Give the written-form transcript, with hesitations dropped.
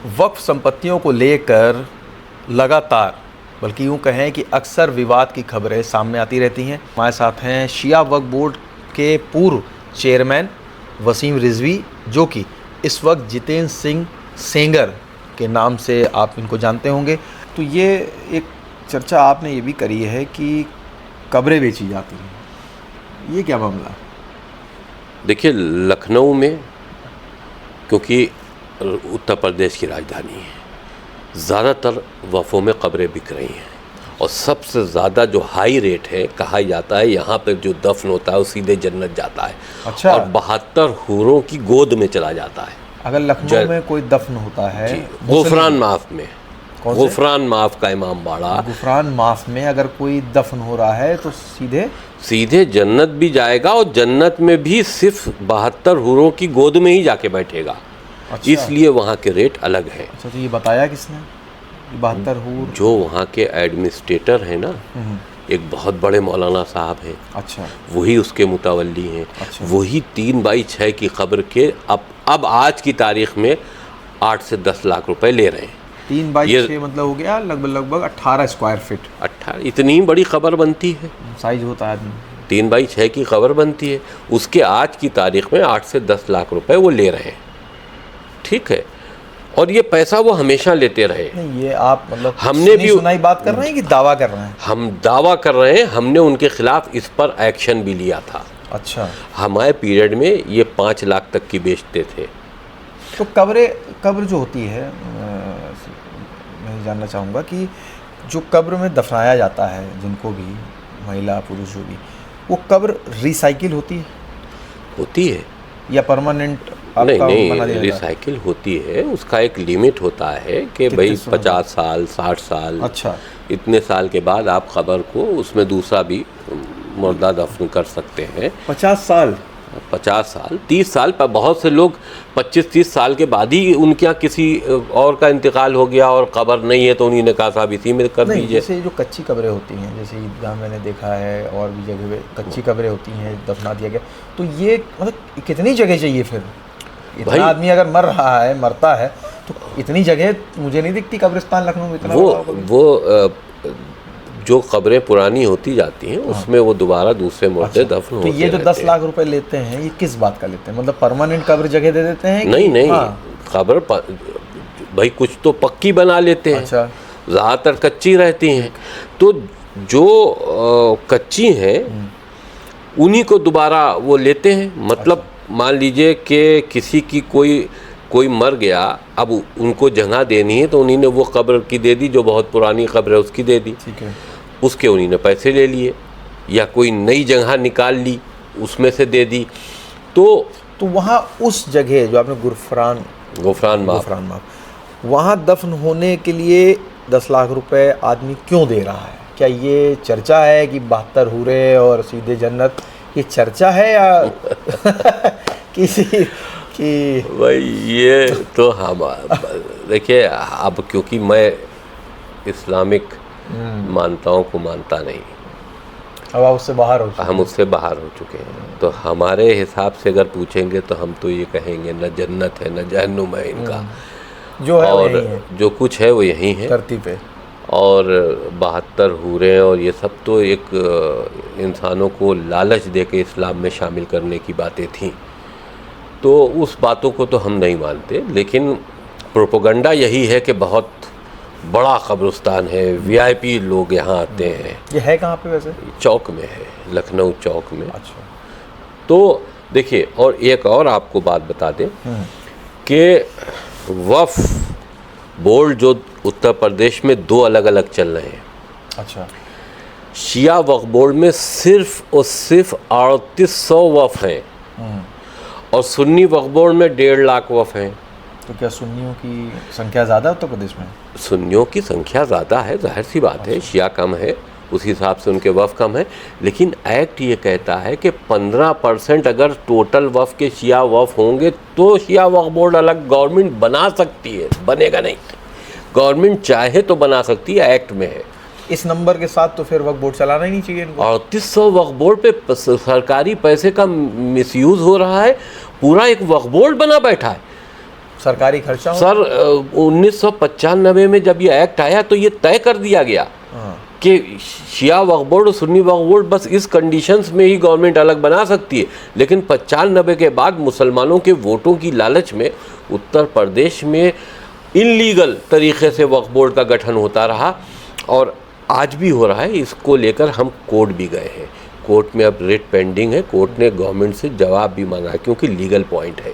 वक्फ संपत्तियों को लेकर लगातार, बल्कि यूँ कहें कि अक्सर विवाद की खबरें सामने आती रहती हैं। हमारे साथ हैं शिया वक्फ बोर्ड के पूर्व चेयरमैन वसीम रिजवी, जो कि इस वक्त जितेंद्र सिंह सेंगर के नाम से आप इनको जानते होंगे। तो ये एक चर्चा आपने ये भी करी है कि कब्रें बेची जाती हैं, ये क्या मामला है? देखिए, लखनऊ में, क्योंकि उत्तर प्रदेश की राजधानी है, ज़्यादातर वफ़ों में कब्रें बिक रही हैं और सबसे ज़्यादा जो हाई रेट है, कहा जाता है यहाँ पर जो दफन होता है वो सीधे जन्नत जाता है। अच्छा। और 72 हूरों की गोद में चला जाता है। अगर लखनऊ में कोई दफन होता है, गुफरान माफ में, गुफरान माफ का इमाम बाड़ा, गुफरान माफ में अगर कोई दफन हो रहा है तो सीधे जन्नत भी जाएगा और जन्नत में भी सिर्फ 72 हूरों की गोद में ही जाके बैठेगा। अच्छा। इसलिए वहाँ के रेट अलग हैं। अच्छा, तो ये बताया किसने? 72 हूर जो वहाँ के एडमिनिस्ट्रेटर हैं ना, एक बहुत बड़े मौलाना साहब हैं। अच्छा। वही उसके मुतवल्ली हैं। अच्छा। वही 3/6 की कब्र के अब आज की तारीख में 8 से 10 लाख रुपए ले रहे हैं। 3/6 मतलब हो गया लगभग 18 स्क्वायर फीट। 18, इतनी बड़ी कब्र बनती है, साइज होता है आदमी। 3/6 की कब्र बनती है, उसके आज की तारीख में 8 से 10 लाख रुपए वो ले रहे हैं। ठीक है, और ये पैसा वो हमेशा लेते रहे। नहीं, ये आप मतलब हमने भी सुनाई बात कर रहे हैं कि दावा कर रहे हैं? हम दावा कर रहे हैं, हमने उनके खिलाफ इस पर एक्शन भी लिया था। अच्छा। हमारे पीरियड में ये 5 लाख तक की बेचते थे। तो कब्र जो होती है, मैं जानना चाहूँगा कि जो कब्र में दफनाया जाता है, जिनको भी, महिला पुरुष जो भी, वो कब्र रिसाइकिल होती है या परमानेंट? नहीं, रिसाइकिल होती है। उसका एक लिमिट होता है कि भाई 50 साल 60 साल, अच्छा, इतने साल के बाद आप खबर को उसमें दूसरा भी मुर्दा दफन कर सकते हैं। 50 साल 30 साल पर बहुत से लोग 25-30 साल के बाद ही उनके यहाँ किसी और का इंतकाल हो गया और कब्र नहीं है, तो उन्हीं ने कहा साहब इसी में कर दीजिए। जैसे जो कच्ची कब्रें होती हैं, जैसे ईदगाह मैंने देखा है और भी जगह पे कच्ची कब्रें होती हैं, दफना दिया गया, तो ये मतलब कितनी जगह चाहिए फिर? इतना आदमी अगर मरता है तो इतनी जगह मुझे नहीं दिखती कब्रिस्तान लखनऊ में इतना। वो जो कब्रें पुरानी होती जाती हैं, उसमें वो दोबारा दूसरे मुर्दे दफन होते हैं। तो ये जो 10 लाख रुपए लेते हैं, ये किस बात का लेते हैं? मतलब परमानेंट कब्र जगह दे देते हैं? नहीं, कब्र भाई कुछ तो पक्की बना लेते हैं। अच्छा। ज़्यादातर कच्ची रहती हैं, तो जो कच्ची हैं उन्हीं को दोबारा वो लेते हैं। मतलब मान लीजिए कि किसी की कोई मर गया, अब उनको जगह देनी है, तो उन्हीं ने वो कब्र की दे दी, जो बहुत पुरानी कब्र है उसकी दे दी। ठीक है। उसके उन्हीं ने पैसे ले लिए, या कोई नई जगह निकाल ली उसमें से दे दी। तो वहाँ उस जगह जो आपने गुफरान माफ वहाँ दफन होने के लिए 10 लाख रुपए आदमी क्यों दे रहा है? क्या ये चर्चा है कि 72 हूरे और सीधे जन्नत, ये चर्चा है या किसी की? भाई ये तो हम देखिए, अब क्योंकि मैं इस्लामिक मान्यताओं को मानता नहीं, अब आप उससे बाहर हो चुके हैं। हम उससे बाहर हो चुके हैं। तो हमारे हिसाब से अगर पूछेंगे तो हम तो ये कहेंगे न जन्नत है न जहन्नुम है इनका, जो है और यही है। जो कुछ है वो यही है धरती पे। और 72 हूरें और ये सब तो एक इंसानों को लालच दे के इस्लाम में शामिल करने की बातें थीं। तो उस बातों को तो हम नहीं मानते, लेकिन प्रोपेगेंडा यही है कि बहुत बड़ा कब्रिस्तान है, वीआईपी लोग यहाँ आते हैं। ये है कहाँ पे वैसे? चौक में है, लखनऊ चौक में। अच्छा। तो देखिए, और एक और आपको बात बता दें कि वक्फ बोर्ड जो उत्तर प्रदेश में 2 अलग अलग चल रहे हैं। अच्छा। शिया वक्फ बोर्ड में सिर्फ और सिर्फ 3800 वक्फ हैं और सुन्नी वक्फ बोर्ड में 1.5 लाख वक्फ हैं। तो क्या सुन्नियों की संख्या ज़्यादा है उत्तर प्रदेश में? सुन्नियों की संख्या ज़्यादा है, जाहिर सी बात है। शिया कम है, उस हिसाब से उनके वक्फ कम है। लेकिन एक्ट ये कहता है कि 15% अगर टोटल वक्फ के शिया वक्फ होंगे तो शिया वक्फ बोर्ड अलग गवर्नमेंट बना सकती है, बनेगा नहीं। गवर्नमेंट चाहे तो बना सकती है, एक्ट में है। इस नंबर के साथ तो फिर वक्फ बोर्ड चलाना ही नहीं चाहिए इनको। 3800 वक्फ बोर्ड पे सरकारी पैसे का मिसयूज़ हो रहा है। पूरा एक वक्फ बोर्ड बना बैठा है। सरकारी खर्चा हो? सर 1995 में जब ये एक्ट आया तो ये तय कर दिया गया हाँ। कि शिया वक्फ बोर्ड और सुन्नी वक्फ बोर्ड बस इस कंडीशंस में ही गवर्नमेंट अलग बना सकती है। लेकिन 95 के बाद मुसलमानों के वोटों की लालच में उत्तर प्रदेश में इनलीगल तरीके से वक्फ बोर्ड का गठन होता रहा और आज भी हो रहा है। इसको लेकर हम कोर्ट भी गए हैं, कोर्ट में अब रिट पेंडिंग है, कोर्ट ने गवर्नमेंट से जवाब भी मांगा है क्योंकि लीगल पॉइंट है।